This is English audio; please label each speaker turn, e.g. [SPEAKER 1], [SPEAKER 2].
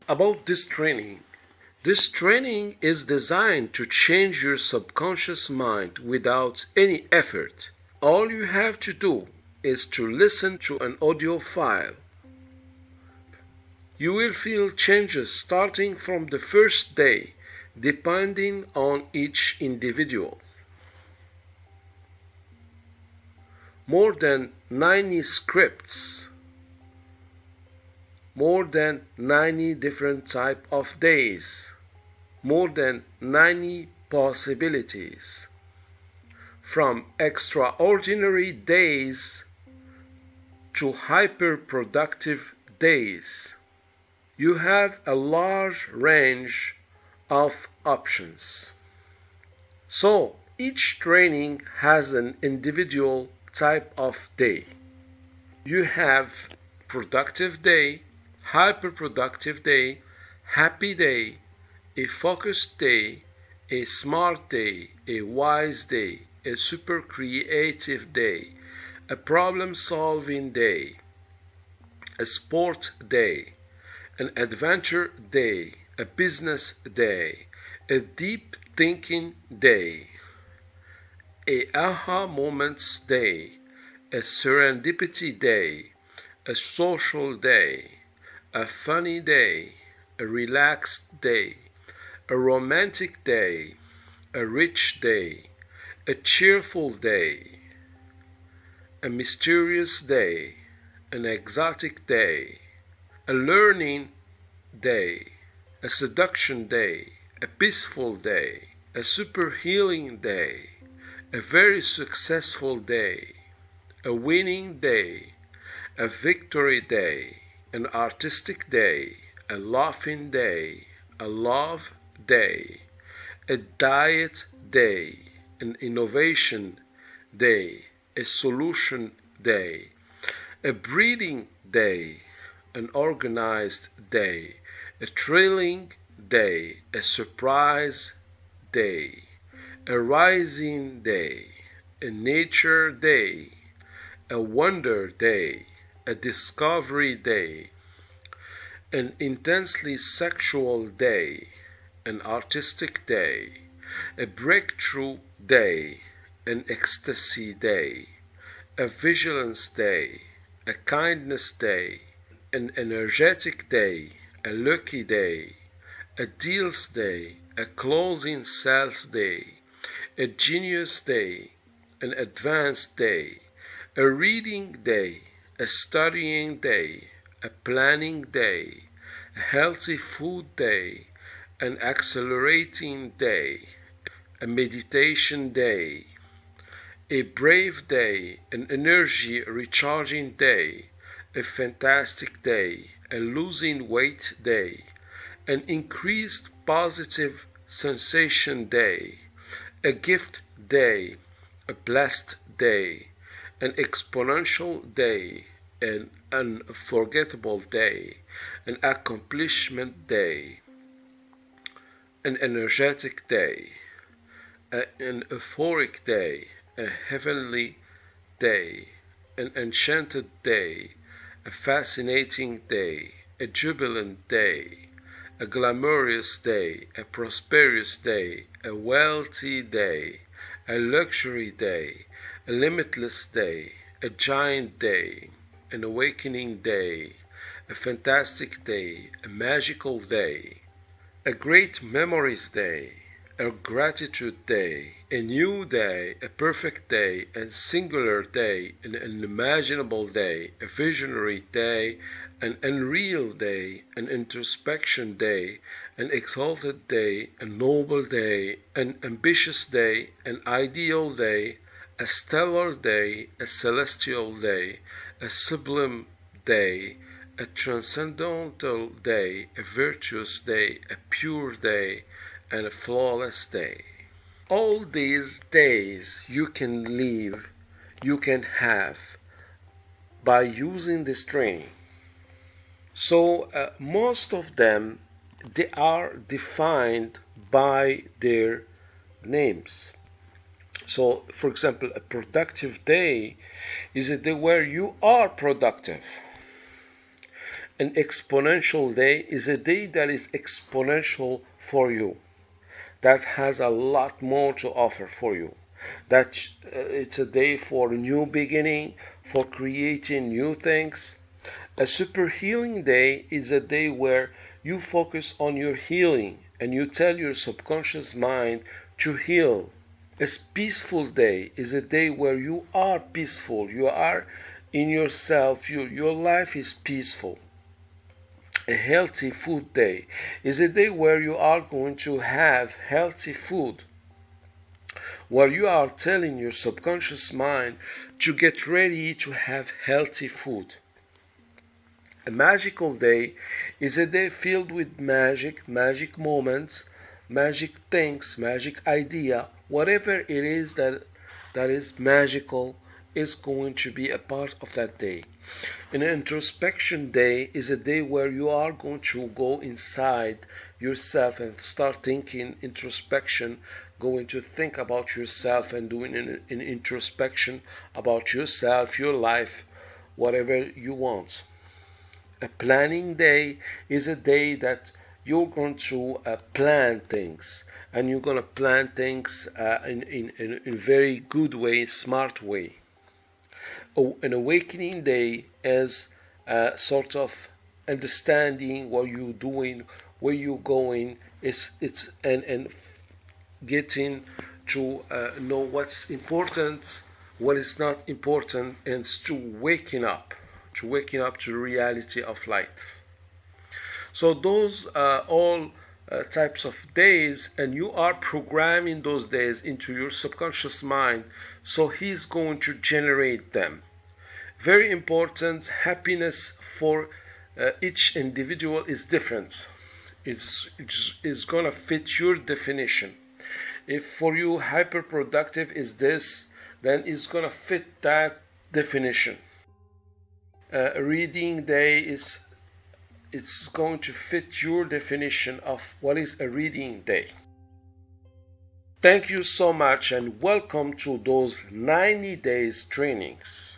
[SPEAKER 1] about this training. This training is designed to change your subconscious mind without any effort. All you have to do is to listen to an audio file. You will feel changes starting from the first day, depending on each individual. More than 90 scripts, more than 90 different types of days, more than 90 possibilities. From extraordinary days to hyper-productive days. You have a large range of options. So each training has an individual type of day. You have productive day, hyper-productive day, happy day, a focused day, a smart day, a wise day, a super creative day, a problem-solving day, a sport day, an adventure day, a business day, a deep thinking day, a aha moments day, a serendipity day, a social day, a funny day, a relaxed day, a romantic day, a rich day, a cheerful day, a mysterious day, an exotic day, a learning day, a seduction day, a peaceful day, a super healing day, a very successful day, a winning day, a victory day, an artistic day, a laughing day, a love day, a diet day, an innovation day, a solution day, a breathing day, an organized day, a thrilling day, a surprise day, a rising day, a nature day, a wonder day, a discovery day, an intensely sexual day, an artistic day, a breakthrough day, an ecstasy day, a vigilance day, a kindness day, an energetic day, a lucky day, a deals day, a closing sales day, a genius day, an advanced day, a reading day, a studying day, a planning day, a healthy food day, an accelerating day, a meditation day, a brave day, an energy recharging day, a fantastic day, a losing weight day, an increased positive sensation day, a gift day, a blessed day, an exponential day, an unforgettable day, an accomplishment day, an energetic day, an euphoric day, a heavenly day, an enchanted day, a fascinating day, a jubilant day, a glamorous day, a prosperous day, a wealthy day, a luxury day, a limitless day, a giant day, an awakening day, a fantastic day, a magical day, a great memories day, a gratitude day, a new day, a perfect day, a singular day, an unimaginable day, a visionary day, an unreal day, an introspection day, an exalted day, a noble day, an ambitious day, an ideal day, a stellar day, a celestial day, a sublime day, a transcendental day, a virtuous day, a pure day, and a flawless day. All these days you can live, you can have by using this training. So most of them, they are defined by their names. So for example, a productive day is a day where you are productive. An exponential day is a day that is exponential for you, that has a lot more to offer for you. That it's a day for a new beginning, for creating new things. A super healing day is a day where you focus on your healing and you tell your subconscious mind to heal. A peaceful day is a day where you are peaceful, you are in yourself, your life is peaceful. A healthy food day is a day where you are going to have healthy food, where you are telling your subconscious mind to get ready to have healthy food. A magical day is a day filled with magic moments, magic things, magic idea, whatever it is that is magical is going to be a part of that day. An introspection day is a day where you are going to go inside yourself and start thinking introspection, going to think about yourself and doing an introspection about yourself, your life, whatever you want. A planning day is a day that you're going to plan things, and you're going to plan things in a very good way, smart way. An awakening day is a sort of understanding what you're doing, where you're going. It's and getting to know what's important, what is not important, and to waking up to the reality of life. So those are all types of days, and you are programming those days into your subconscious mind, so he's going to generate them. Very important, happiness for each individual is different. It's going to fit your definition. If for you hyperproductive is this, then it's going to fit that definition. A reading day it's going to fit your definition of what is a reading day. Thank you so much and welcome to those 90 days trainings.